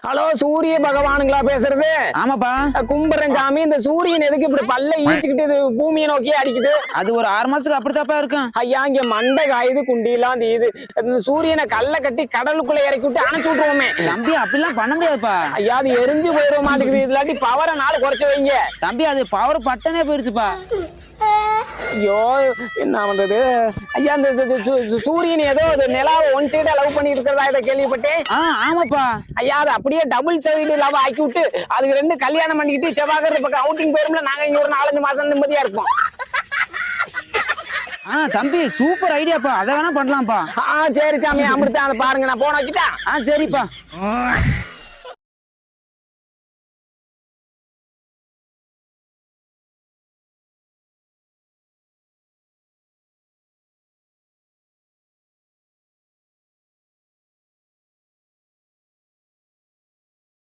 Hello சூரிய பகவானுங்களா பேசுறது? ஆமாப்பா. கும்பிடுறேன் சாமி. இந்த சூரியன் எதுக்கு இப்படி பல்ல ஈச்சுக்கிட்டு இது பூமியை நோக்கி அடிக்குது? அது ஒரு 6 மாசத்துக்கு அப்படித்தாப்பா இருக்கும். ஐயா இங்க மண்டை காயுது, குண்டியெல்லாம் தீயுது. இந்த சூரியனை கல்ல கட்டி கடலுக்குள்ள இறக்கி விட்டு அணைச்சு விட்டுருவோமே. தம்பி அப்படிலாம் பண்ண முடியாதுப்பா. ஐயா அது எரிஞ்சு போயிட மாட்டேங்குது. இல்லாட்டி பவரை 4 குறைச்சு வைங்க. தம்பி அது பவர் பட்டனே போயிருச்சுப்பா. ஐயோ என்ன பண்றது? ஐயா இந்த சூரியன் ஏதோ நிலாவை ஒன் சைடா லவ் பண்ணிட்டு இருக்கிறதா இதை கேள்விப்பட்டேன். ஆமாப்பா. ஐயா அது அப்படியே டபுள் சைடு லவ் ஆக்கி விட்டு அதுக்கு 2 கல்யாணம் பண்ணிக்கிட்டு செவ்வாய்க்கிழமை பக்கம் அவுட்டிங் போயிரும்ல. நாங்க இங்க ஒரு 4-5 மாசம் நிம்மதியா இருப்போம். தம்பி சூப்பர் ஐடியாப்பா. அதை வேணா பண்ணலாம்ப்பா. சரி சாமி அமிர்தா அதை பாருங்க. நான் போன வச்சுட்டேன். சரிப்பா.